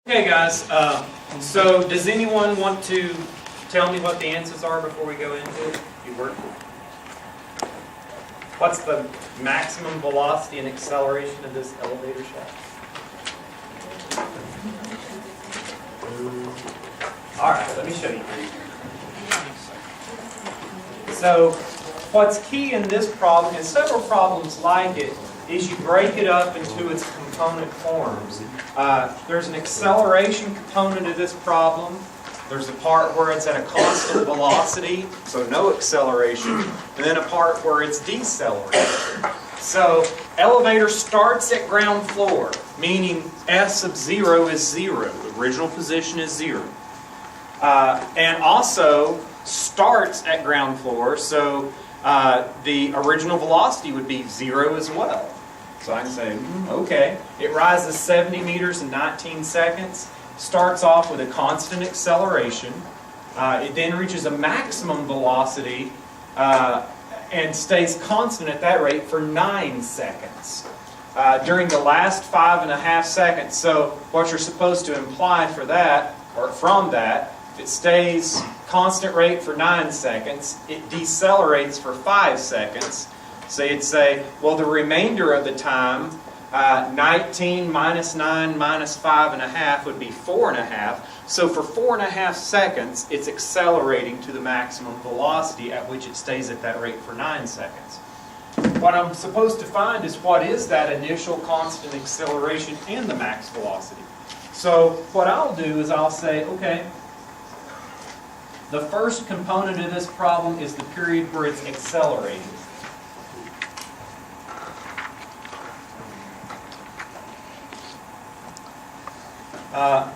Okay guys, so does anyone want to tell me what the answers are before we go into it? You work. What's the maximum velocity and acceleration of this elevator shaft? Alright, let me show you. So, what's key in this problem, and several problems like it, is you break it up into its component forms. There's an acceleration component of this problem. There's a part where it's at a constant velocity, so no acceleration, and then a part where it's decelerating. So, elevator starts at ground floor, meaning S of 0 is 0. The original position is 0. And also starts at ground floor, so the original velocity would be 0 as well. So I can say, okay, it rises 70 meters in 19 seconds, starts off with a constant acceleration, it then reaches a maximum velocity and stays constant at that rate for 9 seconds. During the last 5.5 seconds, so what you're supposed to imply for that, or from that, it stays constant rate for 9 seconds, it decelerates for 5 seconds. So you'd say, well, the remainder of the time, 19 minus 9 minus 5.5 would be 4.5. So for 4.5 seconds, it's accelerating to the maximum velocity at which it stays at that rate for 9 seconds. What I'm supposed to find is what is that initial constant acceleration and the max velocity. So what I'll do is I'll say, okay, the first component of this problem is the period where it's accelerating.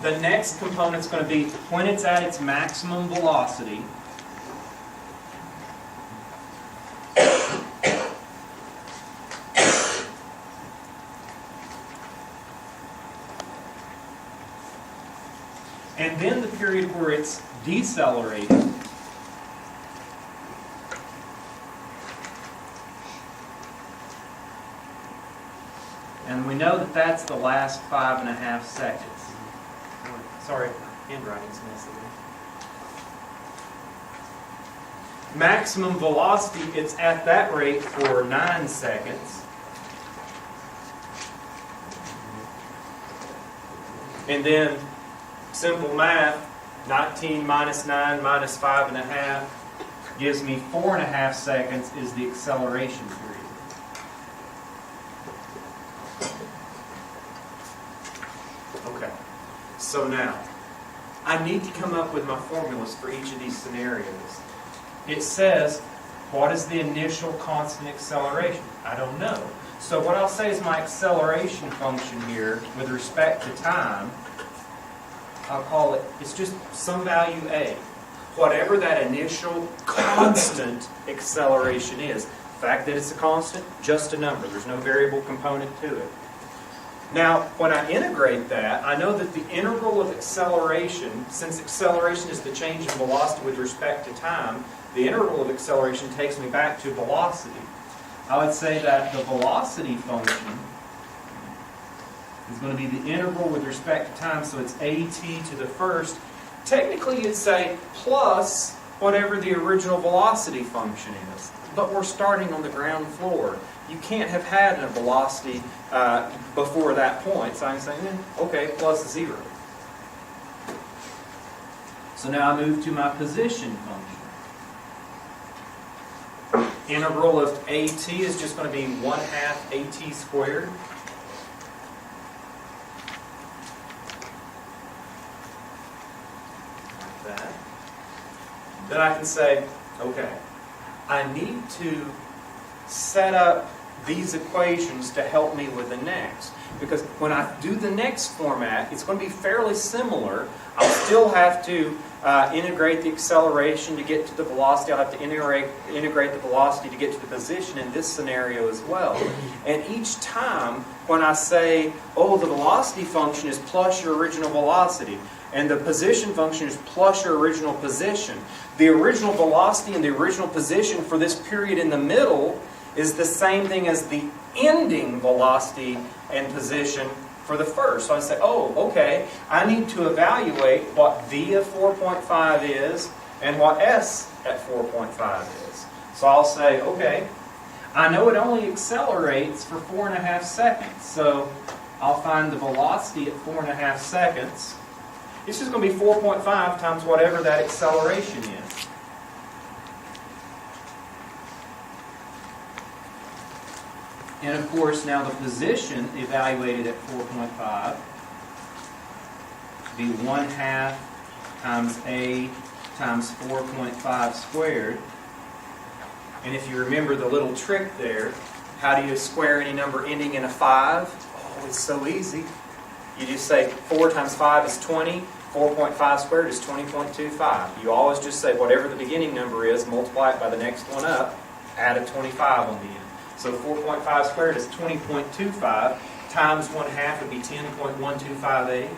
The next component is going to be when it's at its maximum velocity. And then the period where it's decelerating. And we know that that's the last 5.5 seconds. Sorry, handwriting's messy. Maximum velocity, it's at that rate for 9 seconds. And then, simple math, 19 minus 9 minus 5.5 gives me 4.5 seconds is the acceleration period. Okay. So now, I need to come up with my formulas for each of these scenarios. It says, what is the initial constant acceleration? I don't know. So what I'll say is my acceleration function here, with respect to time, I'll call it, it's just some value A. Whatever that initial constant acceleration is. The fact that it's a constant, just a number. There's no variable component to it. Now, when I integrate that, I know that the integral of acceleration, since acceleration is the change in velocity with respect to time, the integral of acceleration takes me back to velocity. I would say that the velocity function is going to be the integral with respect to time, so it's at to the first. Technically, you'd say plus whatever the original velocity function is. But we're starting on the ground floor. You can't have had a velocity before that point. So I'm saying, okay, plus 0. So now I move to my position function. Integral of at is just going to be 1/2 at squared. Like that. Then I can say, okay, I need to set up these equations to help me with the next. Because when I do the next format, it's going to be fairly similar. I'll still have to integrate the acceleration to get to the velocity. I'll have to integrate the velocity to get to the position in this scenario as well. And each time when I say, oh, the velocity function is plus your original velocity, and the position function is plus your original position, the original velocity and the original position for this period in the middle is the same thing as the ending velocity and position for the first. So I say, oh, okay, I need to evaluate what v of 4.5 is and what s at 4.5 is. So I'll say, okay, I know it only accelerates for 4.5 seconds. So I'll find the velocity at 4.5 seconds. It's just going to be 4.5 times whatever that acceleration is. And of course, now the position evaluated at 4.5 would be 1/2 times a times 4.5 squared. And if you remember the little trick there, how do you square any number ending in a 5? Oh, it's so easy. You just say 4 times 5 is 20. 4.5 squared is 20.25. You always just say whatever the beginning number is, multiply it by the next one up, add a 25 on the end. So 4.5 squared is 20.25 times 1/2 would be 10.125a.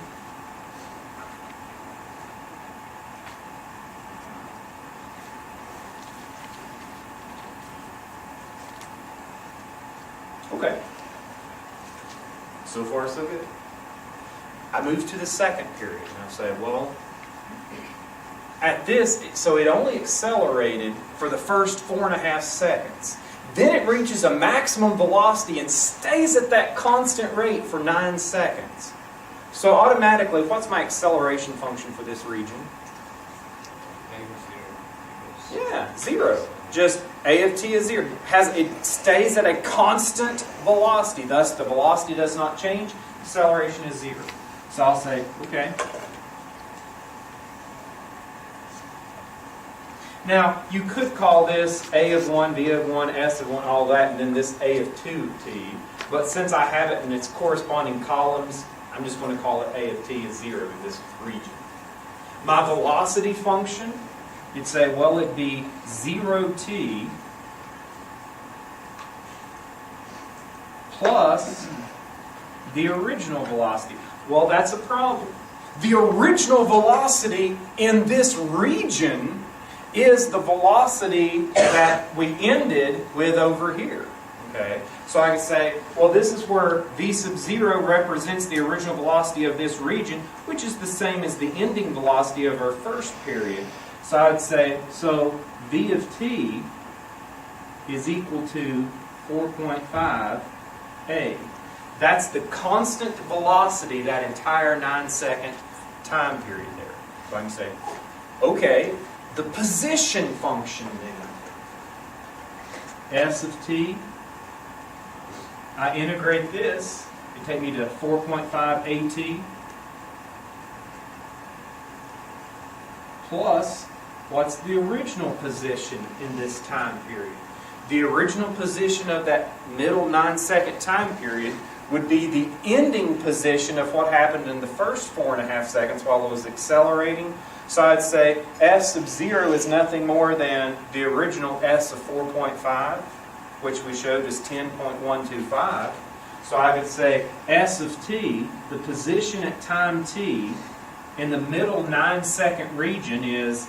Okay. So far, so good. I move to the second period, and I say, well, at this, so it only accelerated for the first 4.5 seconds. Then it reaches a maximum velocity and stays at that constant rate for 9 seconds. So automatically, what's my acceleration function for this region? Yeah, 0. Just a of t is 0. It stays at a constant velocity. Thus, the velocity does not change. Acceleration is 0. So I'll say, okay. Now, you could call this a of 1, b of 1, s of 1, all that, and then this a of 2t. But since I have it in its corresponding columns, I'm just going to call it a of t is 0 in this region. My velocity function, you'd say, well, it'd be 0t plus the original velocity. Well, that's a problem. The original velocity in this region is the velocity that we ended with over here. Okay? So I can say, well, this is where v sub 0 represents the original velocity of this region, which is the same as the ending velocity of our first period. So I would say, so v of t is equal to 4.5a. That's the constant velocity that entire 9-second time period there. So I can say, okay, the position function then. S of t, I integrate this, it take me to 4.5 at plus, what's the original position in this time period? The original position of that middle 9-second time period would be the ending position of what happened in the first 4.5 seconds while it was accelerating. So I'd say S of 0 is nothing more than the original S of 4.5, which we showed is 10.125. So I could say S of t, the position at time t, in the middle 9-second region is,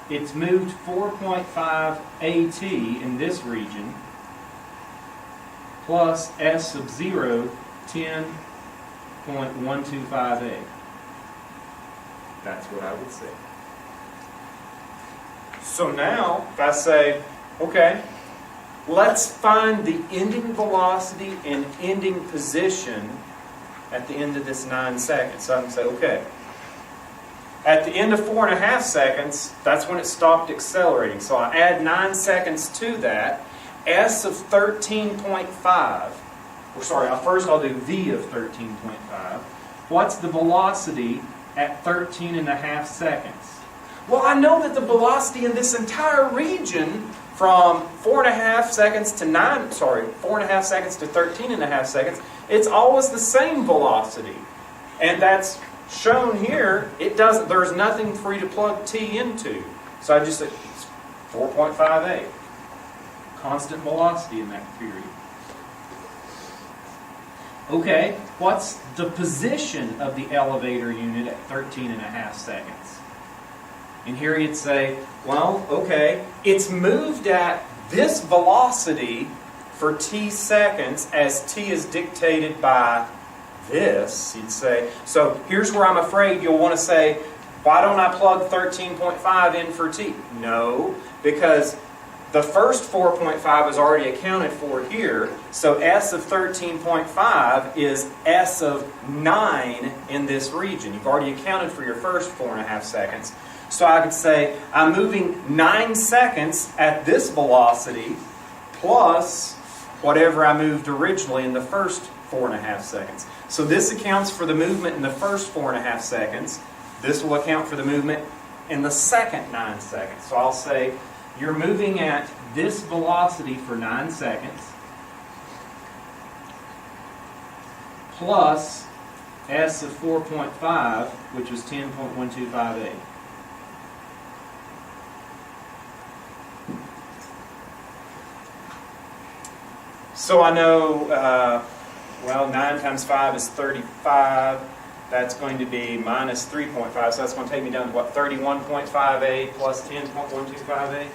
it's moved 4.5 at in this region, plus S sub 0, 10.125a. That's what I would say. So now, if I say, okay, let's find the ending velocity and ending position at the end of this 9 seconds. So I can say, okay, at the end of 4.5 seconds, that's when it stopped accelerating. So I add 9 seconds to that. S of 13.5, or sorry, first I'll do V of 13.5. What's the velocity at 13.5 seconds? Well, I know that the velocity in this entire region from 4.5 seconds to 4.5 seconds to 13.5 seconds, it's always the same velocity. And that's shown here. There's nothing for you to plug t into. So I just say it's 4.5a. Constant velocity in that period. Okay, what's the position of the elevator unit at 13.5 seconds? And here you'd say, well, okay, it's moved at this velocity for t seconds as t is dictated by this, you'd say, so here's where I'm afraid you'll want to say, why don't I plug 13.5 in for t? No, because the first 4.5 is already accounted for here, so s of 13.5 is s of 9 in this region. You've already accounted for your first 4.5 seconds. So I could say I'm moving 9 seconds at this velocity plus whatever I moved originally in the first 4.5 seconds. So this accounts for the movement in the first 4.5 seconds. This will account for the movement in the second 9 seconds. So I'll say you're moving at this velocity for 9 seconds plus s of 4.5, which was 10.125a. So I know, well, 9 times 5 is 35. That's going to be minus 3.5. So that's going to take me down to what, 31.5a plus 10.125a?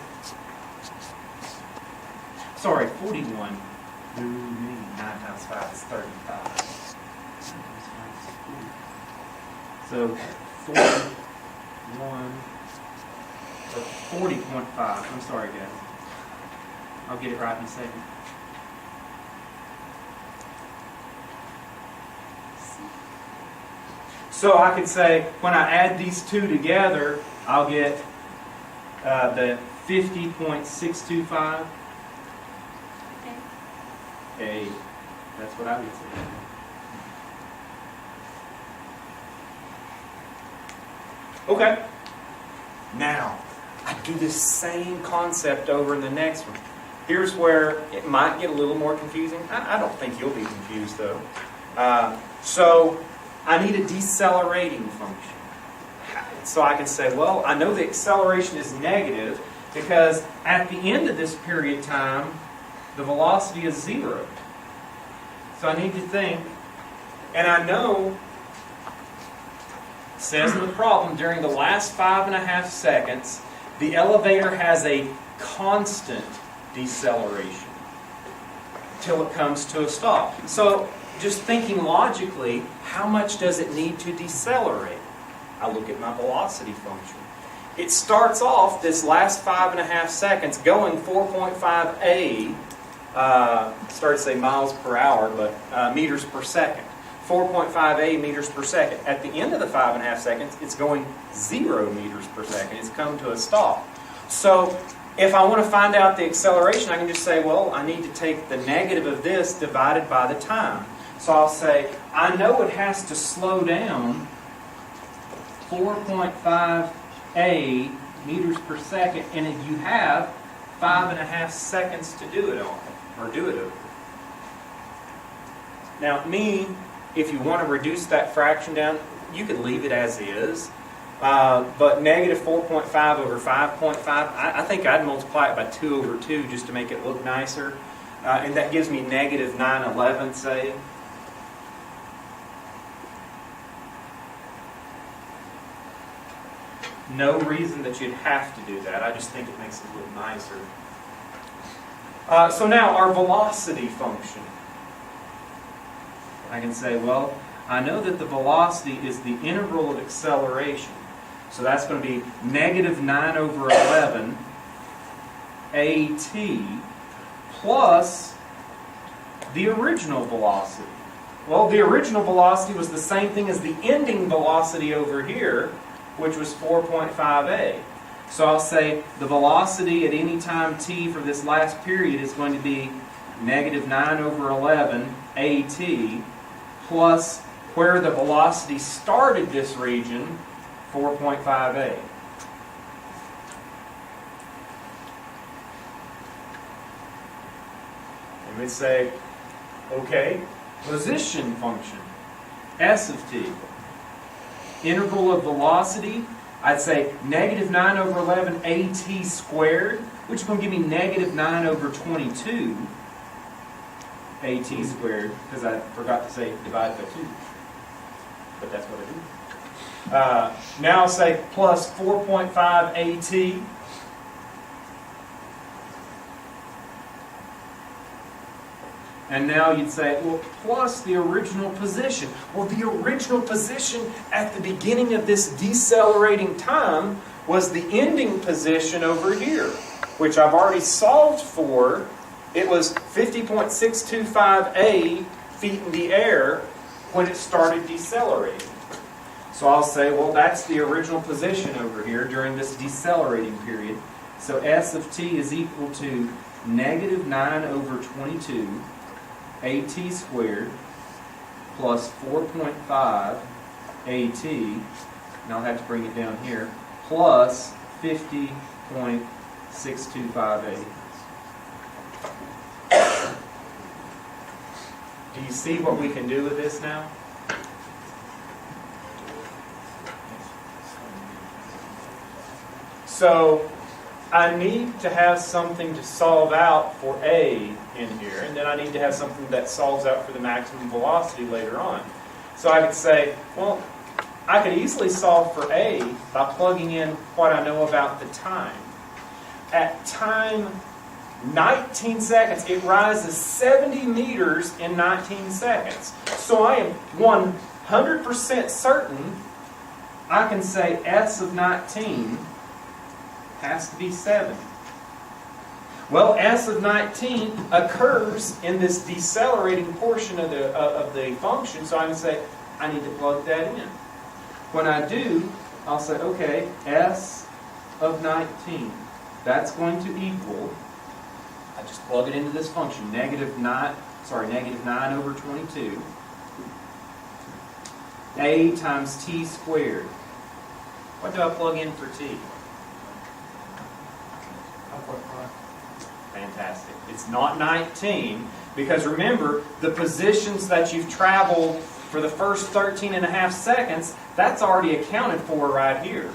Sorry, 41. 9 times 5 is 35. So 41, or 40.5. I'm sorry, guys. I'll get it right in a second. So I could say, when I add these two together, I'll get the 50.625. Okay. That's what I would say. Okay. Now, I do this same concept over in the next one. Here's where it might get a little more confusing. I don't think you'll be confused, though. So I need a decelerating function. So I can say, well, I know the acceleration is negative because at the end of this period of time, the velocity is 0. So I need to think, and I know, it says in the problem, during the last 5.5 seconds, the elevator has a constant deceleration till it comes to a stop. So just thinking logically, how much does it need to decelerate? I look at my velocity function. It starts off this last 5.5 seconds going 4.5a, starts to say miles per hour, but meters per second. 4.5a meters per second. At the end of the 5.5 seconds, it's going 0 meters per second. It's come to a stop. So if I want to find out the acceleration, I can just say, well, I need to take the negative of this divided by the time. So I'll say, I know it has to slow down 4.5a meters per second, and if you have 5.5 seconds to do it on, or do it over. Now, if you want to reduce that fraction down, you could leave it as is. But negative 4.5 over 5.5, I think I'd multiply it by 2 over 2 just to make it look nicer. And that gives me negative 9/11, say. No reason that you'd have to do that. I just think it makes it look nicer. So now our velocity function. I can say, well, I know that the velocity is the integral of acceleration. So that's going to be negative 9 over 11 at plus the original velocity. Well, the original velocity was the same thing as the ending velocity over here, which was 4.5a. So I'll say the velocity at any time t for this last period is going to be negative 9 over 11 at plus where the velocity started this region, 4.5a. And we say, okay, position function, s of t. Integral of velocity, I'd say negative 9 over 11 at squared, which is going to give me negative 9 over 22 at squared, because I forgot to say divided by 2. But that's what I do. Now I'll say plus 4.5 at. And now you'd say, well, plus the original position. Well, the original position at the beginning of this decelerating time was the ending position over here, which I've already solved for. It was 50.625 feet in the air when it started decelerating. So I'll say, well, that's the original position over here during this decelerating period. So S of t is equal to negative 9 over 22 AT squared plus 4.5 AT, and I'll have to bring it down here, plus 50.625 A. Do you see what we can do with this now? So I need to have something to solve out for A in here, and then I need to have something that solves out for the maximum velocity later on. So I could say, well, I could easily solve for A by plugging in what I know about the time. At time 19 seconds, it rises 70 meters in 19 seconds. So I am 100% certain I can say S of 19 has to be 7. Well, S of 19 occurs in this decelerating portion of the function, so I can say I need to plug that in. When I do, I'll say, okay, S of 19, that's going to equal, I just plug it into this function, negative 9 over 22, A times t squared. What do I plug in for t? Fantastic. It's not 19, because remember, the positions that you've traveled for the first 13 and a half seconds, that's already accounted for right here.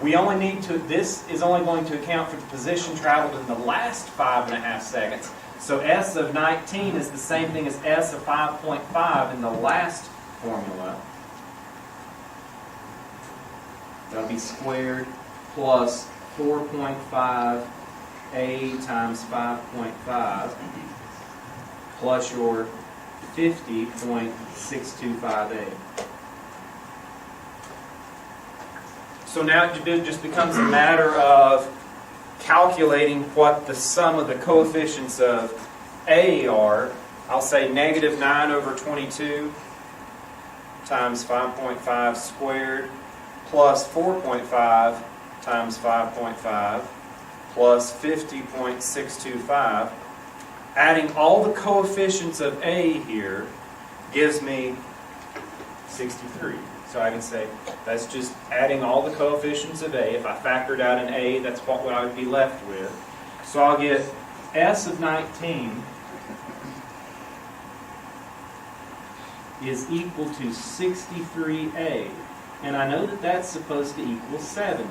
We only need to, this is only going to account for the position traveled in the last 5.5 seconds. So S of 19 is the same thing as S of 5.5 in the last formula. That'll be squared plus 4.5 A times 5.5 plus your 50.625 A. So now it just becomes a matter of calculating what the sum of the coefficients of A are. I'll say negative 9 over 22 times 5.5 squared plus 4.5 times 5.5 plus 50.625. Adding all the coefficients of A here gives me 63. So I can say that's just adding all the coefficients of A. If I factored out an A, that's what I would be left with. So I'll get S of 19 is equal to 63A. And I know that that's supposed to equal 70.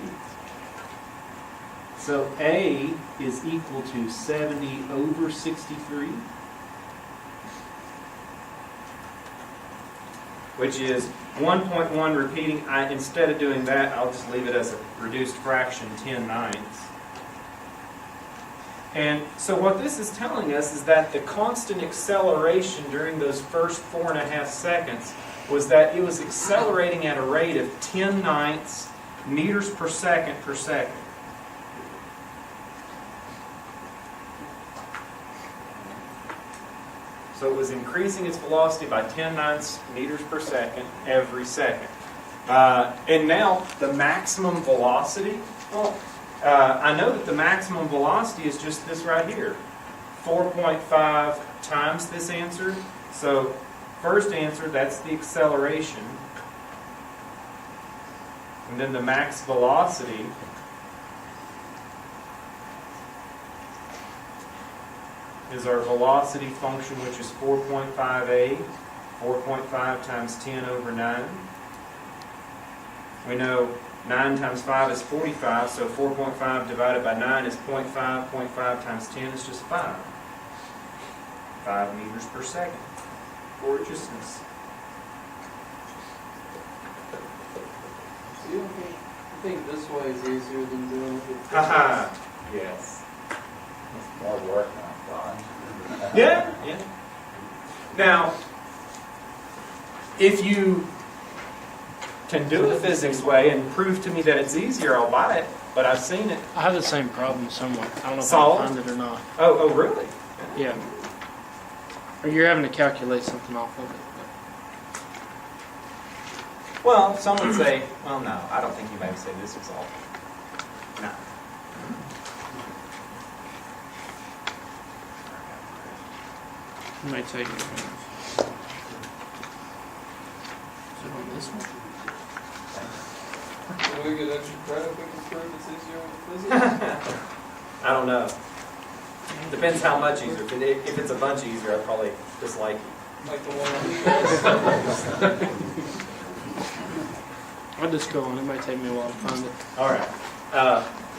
So A is equal to 70 over 63, which is 1.1 repeating. Instead of doing that, I'll just leave it as a reduced fraction, 10/9. And so what this is telling us is that the constant acceleration during those first 4.5 seconds was that it was accelerating at a rate of 10/9 meters per second per second. So it was increasing its velocity by 10/9 meters per second every second. And now the maximum velocity, well, I know that the maximum velocity is just this right here. 4.5 times this answer. So first answer, that's the acceleration. And then the max velocity is our velocity function, which is 4.5a. 4.5 times 10 over 9. We know 9 times 5 is 45, so 4.5 divided by 9 is 0.5. 0.5 times 10 is just 5. 5 meters per second. Gorgeousness. So you think this way is easier than doing it with Haha. Yes. It's more work, not fun. Yeah. Now, if you can do it the physics way and prove to me that it's easier, I'll buy it. But I've seen it. I have the same problem somewhat. I don't know if Solved? I can find it or not. Oh, really? Yeah. Or you're having to calculate something off of it. Well, some would say, well, no, I don't think you may say this is all. No. It may take me a minute. Is it on this one? Do we get extra credit if we can prove it's easier with physics? I don't know. Depends how much easier. If it's a bunch easier, I'd probably dislike it. Like the one on the I'll just go on. It might take me a while to find it. All right.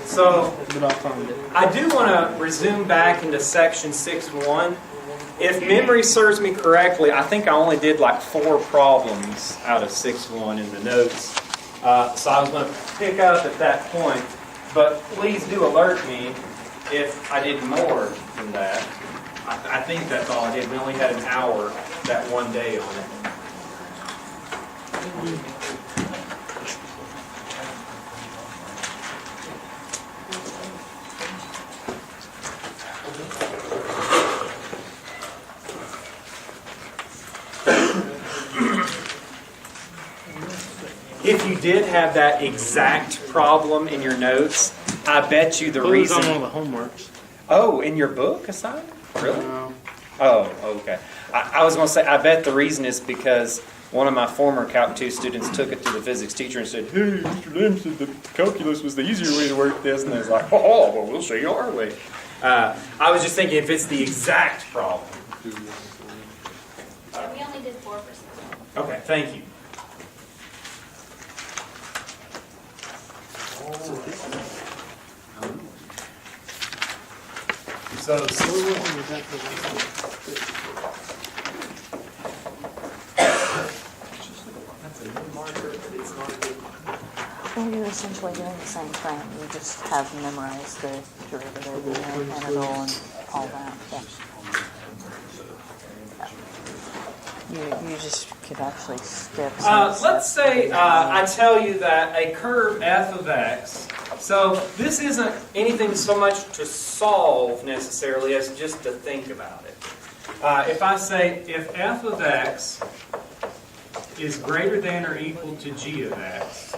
So But I'll find it. I do want to resume back into section 6.1. If memory serves me correctly, I think I only did like 4 problems out of 6.1 in the notes. So I was going to pick up at that point. But please do alert me if I did more than that. I think that's all I did. We only had an hour that one day on it. If you did have that exact problem in your notes, I bet you the It was reason... on one of the homeworks. Oh, in your book assignment? Really? No. Oh, okay. I was going to say, I bet the reason is because one of my former Calc 2 students took it to the physics teacher and said, hey, Mr. Lim said the calculus was the easier way to work this. And I was like, oh, well, we'll show you our way. I was just thinking if it's the exact problem. Yeah, we only did 4%. Okay, thank you. So, Well, you're essentially doing the same thing. You just have memorized the derivative and the integral and all that. Yeah. You just could actually skip some let's stuff. say I tell you that a curve f of x, so this isn't anything so much to solve necessarily as just to think about it. If I say if f of x is greater than or equal to g of x,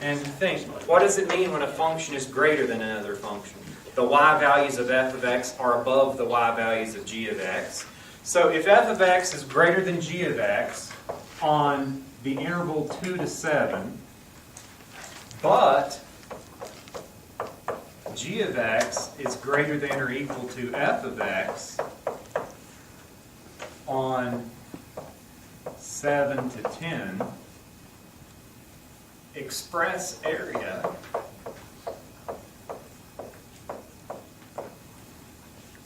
and think, what does it mean when a function is greater than another function? The y values of f of x are above the y values of g of x. So if f of x is greater than g of x on the interval 2 to 7, but g of x is greater than or equal to f of x on 7 to 10, express area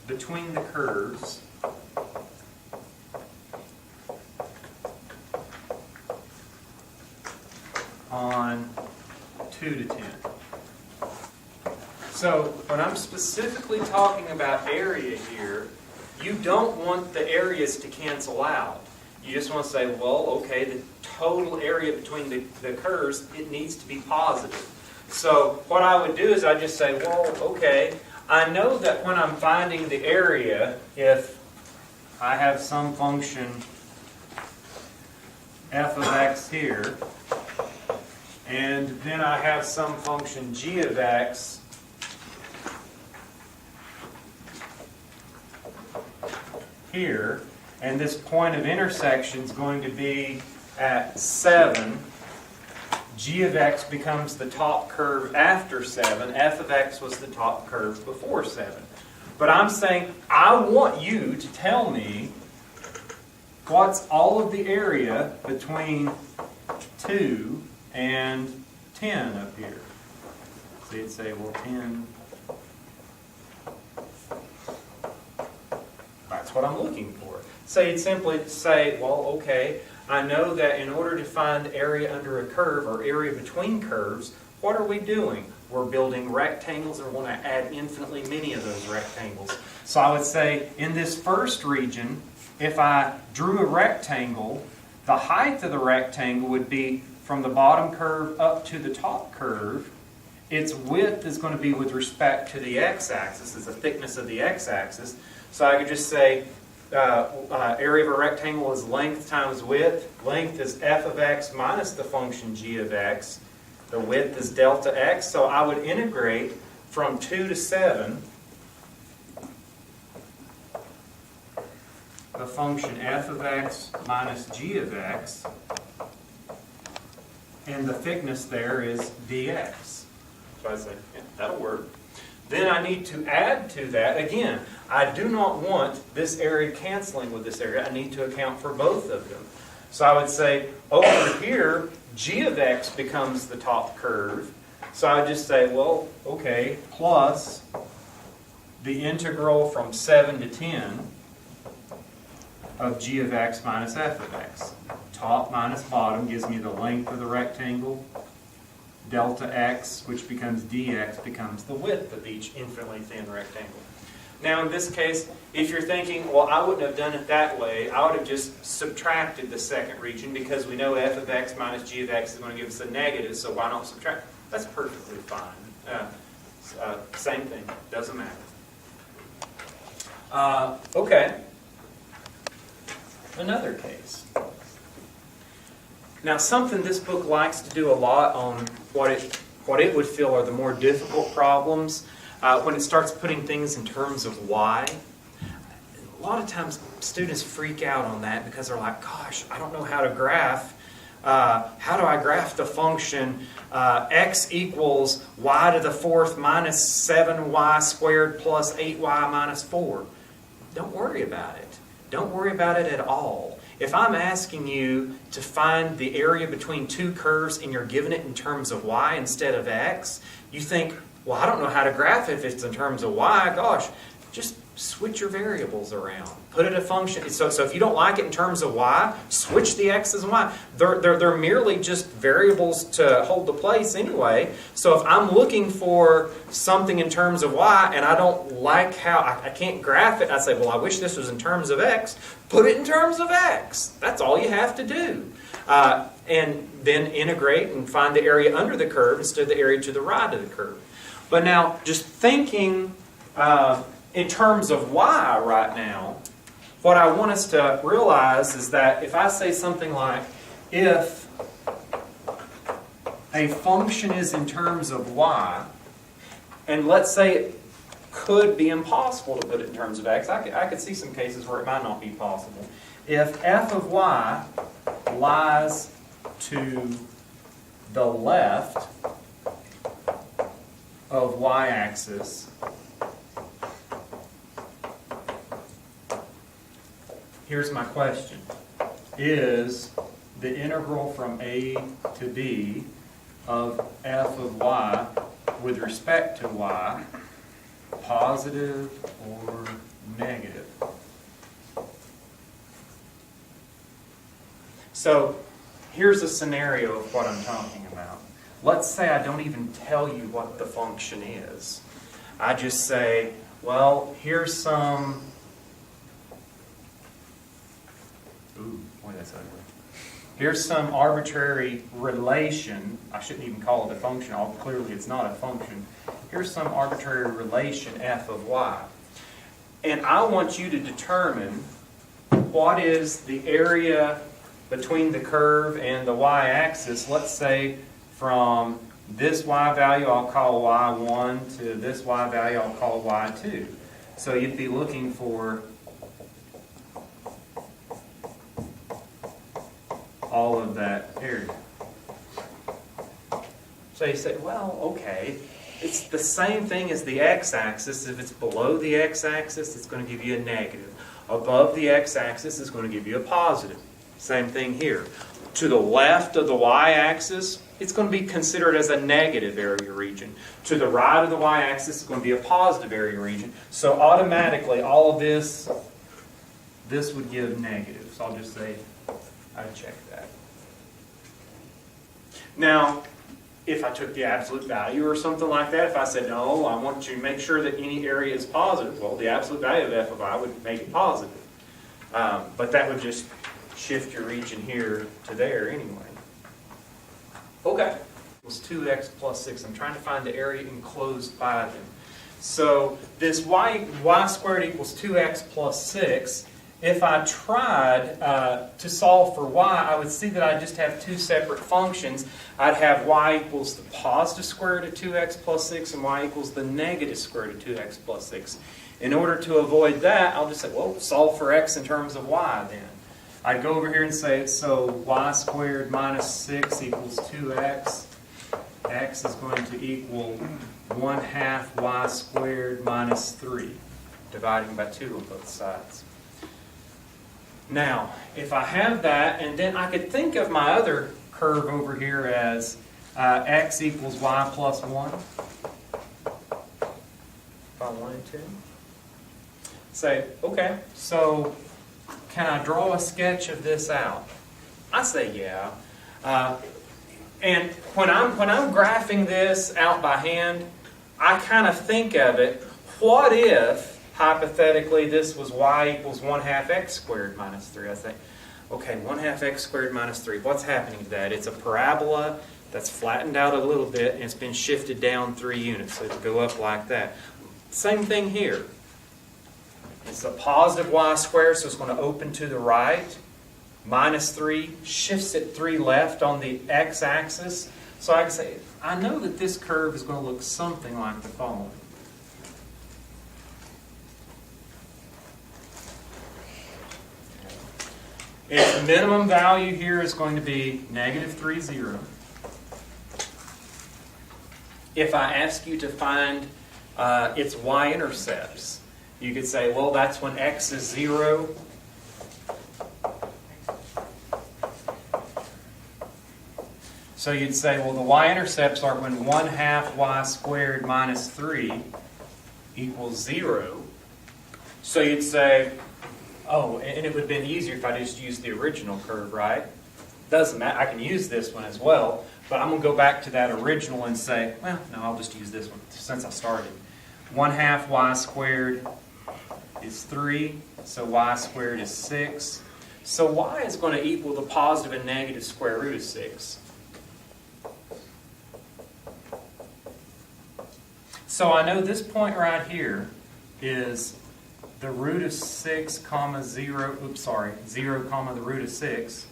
between the curves on 2 to 10. So when I'm specifically talking about area here, you don't want the areas to cancel out. You just want to say, well, okay, the total area between the curves, it needs to be positive. So what I would do is I just say, well, okay, I know that when I'm finding the area, if I have some function f of x here, and then I have some function g of x here, and this point of intersection is going to be at 7. G of x becomes the top curve after 7. F of x was the top curve before 7. But I'm saying I want you to tell me what's all of the area between 2 and 10 up here. So you'd say, well, 10... That's what I'm looking for. So you'd simply say, well, okay, I know that in order to find area under a curve or area between curves, what are we doing? We're building rectangles and we want to add infinitely many of those rectangles. So I would say in this first region, if I drew a rectangle, the height of the rectangle would be from the bottom curve up to the top curve. Its width is going to be with respect to the x-axis, is the thickness of the x-axis. So I could just say area of a rectangle is length times width. Length is f of x minus the function g of x. The width is delta x. So I would integrate from 2 to 7 the function f of x minus g of x. And the thickness there is dx. So I say, yeah, that'll work. Then I need to add to that, again, I do not want this area canceling with this area. I need to account for both of them. So I would say, over here, g of x becomes the top curve. So I would just say, well, okay, plus the integral from 7 to 10 of g of x minus f of x. Top minus bottom gives me the length of the rectangle. Delta x, which becomes dx, becomes the width of each infinitely thin rectangle. Now in this case, if you're thinking, well, I wouldn't have done it that way, I would have just subtracted the second region because we know f of x minus g of x is going to give us a negative, so why not subtract? That's perfectly fine. Same thing, doesn't matter. Okay. Another case. Now, something this book likes to do a lot on what it would feel are the more difficult problems, when it starts putting things in terms of y. A lot of times students freak out on that because they're like, gosh, I don't know how to graph. How do I graph the function x equals y to the fourth minus 7y squared plus 8y minus 4? Don't worry about it. Don't worry about it at all. If I'm asking you to find the area between two curves and you're given it in terms of y instead of x, you think, well, I don't know how to graph it if it's in terms of y. Gosh, just switch your variables around. Put it a function. So if you don't like it in terms of y, switch the x's and y. They're merely just variables to hold the place anyway. So if I'm looking for something in terms of y and I don't like how, I can't graph it, I say, well, I wish this was in terms of x. Put it in terms of x. That's all you have to do. And then integrate and find the area under the curve instead of the area to the right of the curve. But now, just thinking in terms of y right now, what I want us to realize is that if I say something like, if a function is in terms of y, and let's say it could be impossible to put it in terms of x, I could see some cases where it might not be possible. If f of y lies to the left of y-axis, here's my question. Is the integral from a to b of f of y with respect to y positive or negative? So here's a scenario of what I'm talking about. Let's say I don't even tell you what the function is. I just say, well, here's some... Ooh, boy, that's ugly. Here's some arbitrary relation. I shouldn't even call it a function. Clearly, it's not a function. Here's some arbitrary relation f of y. And I want you to determine what is the area between the curve and the y-axis. Let's say from this y value I'll call y1 to this y value I'll call y2. So you'd be looking for all of that area. So you say, well, okay, it's the same thing as the x-axis. If it's below the x-axis, it's going to give you a negative. Above the x-axis, it's going to give you a positive. Same thing here. To the left of the y-axis, it's going to be considered as a negative area region. To the right of the y-axis, it's going to be a positive area region. So automatically, all of this would give negative. So I'll just say, I check that. Now, if I took the absolute value or something like that, if I said, no, I want you to make sure that any area is positive, well, the absolute value of f of I would make it positive. But that would just shift your region here to there anyway. Okay. Equals 2x plus 6. I'm trying to find the area enclosed by them. So this y squared equals 2x plus 6. If I tried to solve for y, I would see that I just have two separate functions. I'd have y equals the positive square root of 2x plus 6 and y equals the negative square root of 2x plus 6. In order to avoid that, I'll just say, well, solve for x in terms of y then. I'd go over here and say, so y squared minus 6 equals 2x. X is going to equal 1/2 y squared minus 3, dividing by 2 on both sides. Now, if I have that, and then I could think of my other curve over here as x equals y plus 1. If I wanted to. Say, okay, so can I draw a sketch of this out? I say yeah. And when I'm graphing this out by hand, I kind of think of it, what if, hypothetically, this was y equals 1/2 x squared minus 3? I say, okay, 1/2 x squared minus 3. What's happening to that? It's a parabola that's flattened out a little bit, and it's been shifted down 3 units, so it'll go up like that. Same thing here. It's a positive y squared, so it's going to open to the right. Minus 3 shifts it 3 left on the x-axis. So I can say, I know that this curve is going to look something like the following. Its minimum value here is going to be negative 3, 0. If I ask you to find its y-intercepts, you could say, well, that's when x is 0. So you'd say, well, the y-intercepts are when 1/2 y squared minus 3 equals 0. So you'd say, oh, and it would have been easier if I just used the original curve, right? Doesn't matter. I can use this one as well, but I'm going to go back to that original and say, well, no, I'll just use this one since I started. 1/2 y squared is 3, so y squared is 6. So y is going to equal the positive and negative square root of 6. So I know this point right here is the root of 6 comma 0, 0 comma the root of 6.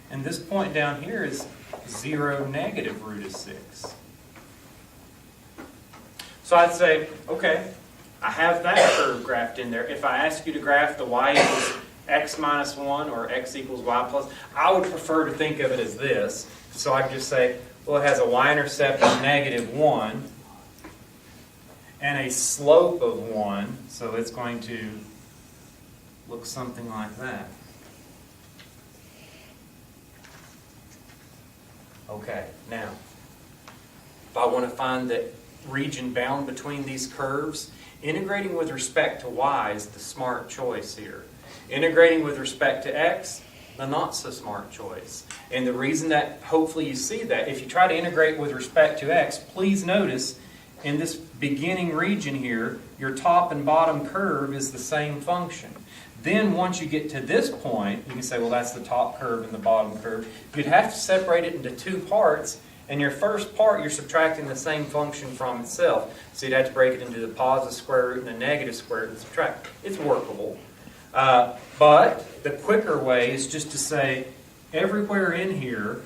And this point down here is 0 negative root of 6. So I'd say, okay, I have that curve graphed in there. If I ask you to graph the y equals x minus 1 or x equals y plus, I would prefer to think of it as this. So I can just say, well, it has a y-intercept of negative 1 and a slope of 1, so it's going to look something like that. Okay, now, if I want to find the region bound between these curves, integrating with respect to y is the smart choice here. Integrating with respect to x, the not so smart choice. And the reason that hopefully you see that, if you try to integrate with respect to x, please notice in this beginning region here, your top and bottom curve is the same function. Then once you get to this point, you can say, well, that's the top curve and the bottom curve. You'd have to separate it into 2 parts, and your first part, you're subtracting the same function from itself. So you'd have to break it into the positive square root and the negative square root and subtract. It's workable. But the quicker way is just to say, everywhere in here,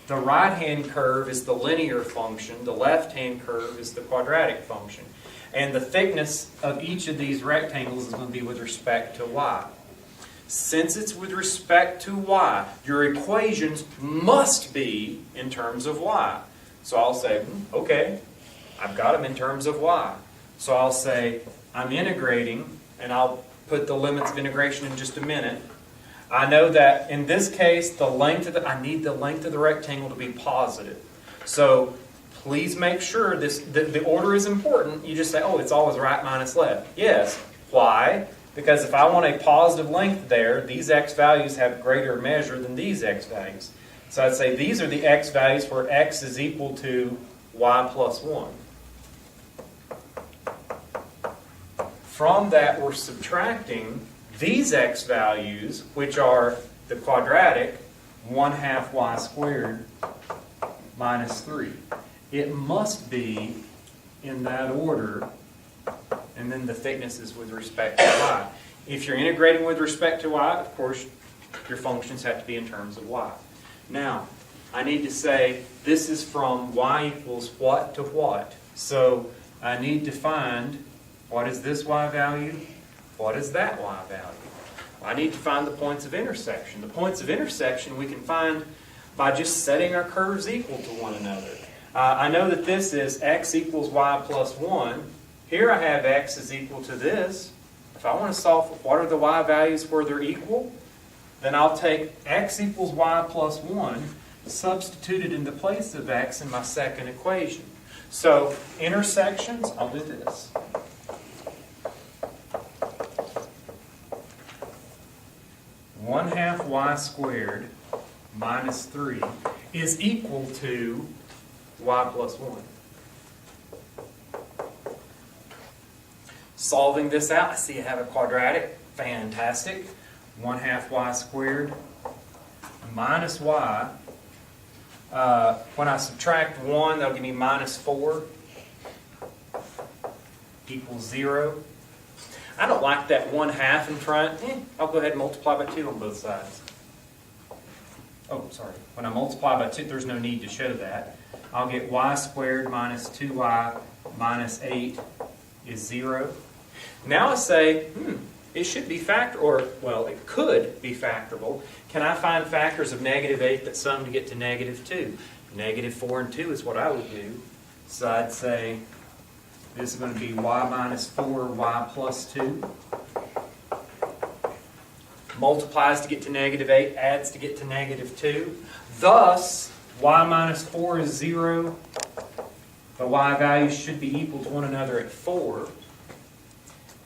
the right-hand curve is the linear function, the left-hand curve is the quadratic function. And the thickness of each of these rectangles is going to be with respect to y. Since it's with respect to y, your equations must be in terms of y. So I'll say, okay, I've got them in terms of y. So I'll say, I'm integrating, and I'll put the limits of integration in just a minute. I know that in this case, I need the length of the rectangle to be positive. So please make sure the order is important. You just say, oh, it's always right minus left. Yes. Why? Because if I want a positive length there, these x values have greater measure than these x values. So I'd say these are the x values where x is equal to y plus 1. From that, we're subtracting these x values, which are the quadratic 1/2 y squared minus 3. It must be in that order, and then the thickness is with respect to y. If you're integrating with respect to y, of course, your functions have to be in terms of y. Now, I need to say this is from y equals what to what. So I need to find what is this y value, what is that y value. I need to find the points of intersection. The points of intersection we can find by just setting our curves equal to one another. I know that this is x equals y plus 1. Here I have x is equal to this. If I want to solve what are the y values where they're equal, then I'll take x equals y plus 1, substitute it in the place of x in my second equation. So intersections, I'll do this. One half y squared minus 3 is equal to y plus 1. Solving this out, I see I have a quadratic. Fantastic. 1/2 y squared minus y. When I subtract 1, that'll give me minus 4 equals 0. I don't like that 1/2 in front. I'll go ahead and multiply by 2 on both sides. Oh, sorry. When I multiply by 2, there's no need to show that. I'll get y squared minus 2y minus 8 is 0. Now I say, it should be well, it could be factorable. Can I find factors of -8 that sum to get to -2? -4 and 2 is what I would do. So I'd say this is going to be y minus 4, y plus 2. Multiplies to get to -8, adds to get to -2. Thus, y minus 4 is 0. The y values should be equal to one another at 4.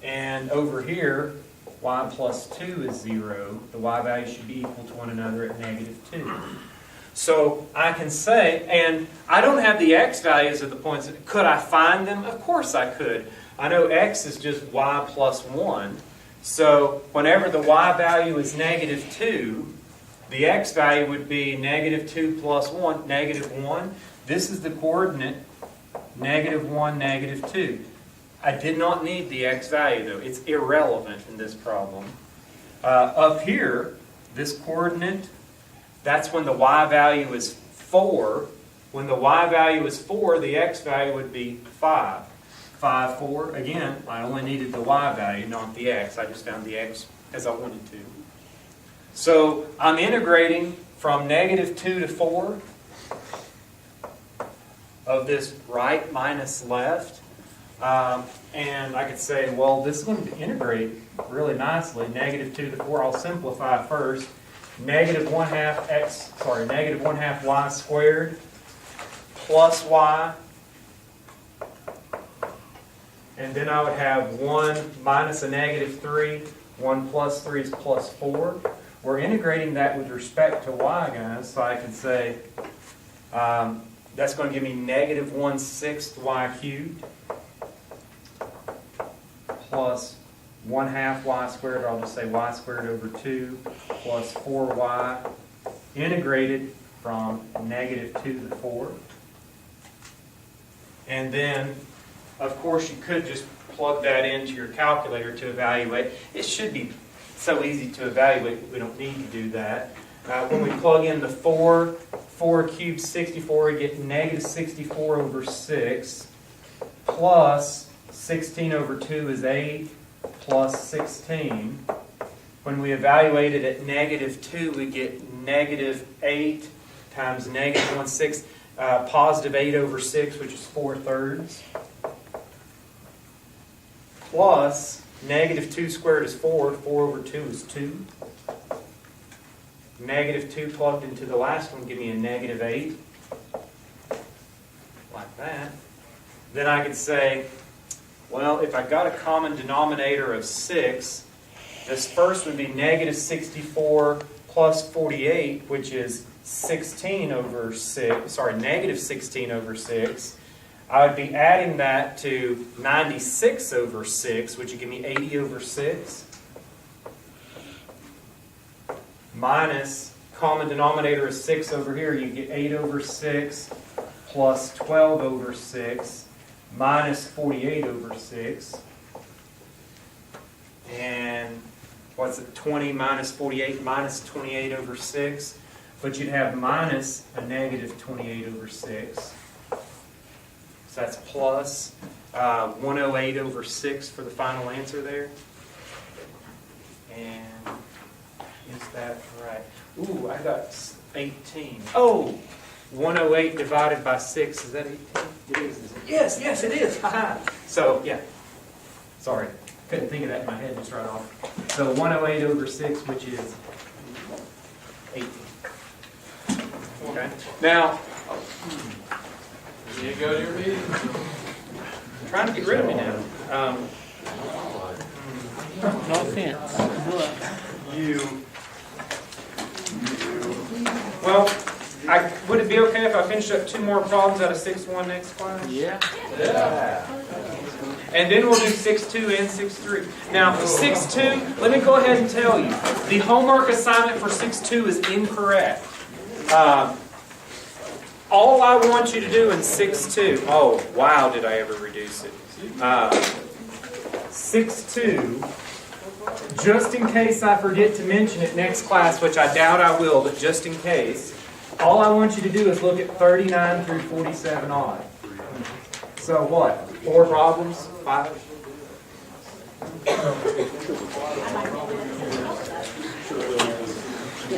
And over here, y plus 2 is 0. The y values should be equal to one another at -2. So I can say, and I don't have the x values of the points. Could I find them? Of course I could. I know x is just y plus 1. So whenever the y value is -2, the x value would be -2 plus 1, -1. This is the coordinate -1, -2. I did not need the x value though. It's irrelevant in this problem. Up here, this coordinate, that's when the y value is 4. When the y value is 4, the x value would be 5. 5, 4. Again, I only needed the y value, not the x. I just found the x as I wanted to. So I'm integrating from -2 to 4 of this right minus left. And I could say, well, this is going to integrate really nicely. -2 to 4. I'll simplify first. -1/2 y squared plus y. And then I would have 1 minus a -3. 1 plus 3 is plus 4. We're integrating that with respect to y, guys. So I can say that's going to give me -1/6 y cubed plus 1/2 y squared, or I'll just say y squared over 2 plus 4y integrated from -2 to 4. And then, of course, you could just plug that into your calculator to evaluate. It should be so easy to evaluate, we don't need to do that. When we plug in the 4 cubed 64, we get -64 over 6 plus 16 over 2 is 8 plus 16. When we evaluate it at -2, we get -8 times -1/6, positive 8 over 6, which is 4/3. Plus -2 squared is 4. 4 over 2 is 2. -2 plugged into the last one give me a -8. Like that. Then I could say, well, if I got a common denominator of 6, this first would be -64 plus 48, which is 16 over 6. Sorry, -16 over 6. I would be adding that to 96 over 6, which would give me 80 over 6, minus, common denominator is 6 over here, you get 8 over 6, plus 12 over 6, minus 48 over 6, and what's it, 20 minus 48, minus 28 over 6, but you'd have minus a negative 28 over 6. So that's plus 108 over 6 for the final answer there. And is that right? Ooh, I got 18. Oh, 108 divided by 6, is that 18? It is. Yes, yes, it is. Haha. So, yeah. Sorry. Couldn't think of that in my head just right off. So 108 over 6, which is 18. Okay. Now, You go to your meeting. trying to get rid of me now. No offense. Well, would it be okay if I finished up 2 more problems out of 6-1 next class? Yeah. And then we'll do 6-2 and 6-3. Now, 6-2, let me go ahead and tell you, the homework assignment for 6-2 is incorrect. All I want you to do in 6-2, oh, wow, did I ever reduce it. 6-2, just in case I forget to mention it next class, which I doubt I will, but just in case, all I want you to do is look at 39 through 47 odd. So what? 4 problems? 5?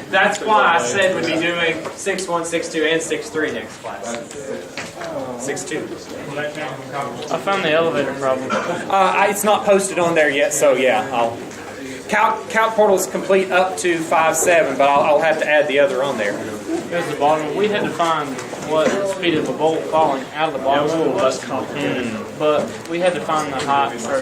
That's why I said we'd be doing 6-1, 6-2, and 6-3 next class. 6-2. I found the elevator problem. It's not posted on there yet, so yeah, Calc portal is complete up to 5-7, but I'll have to add the other on there. Here's the bottom. We had to find what the speed of a bolt falling out of the bottom. But we had to find the height first.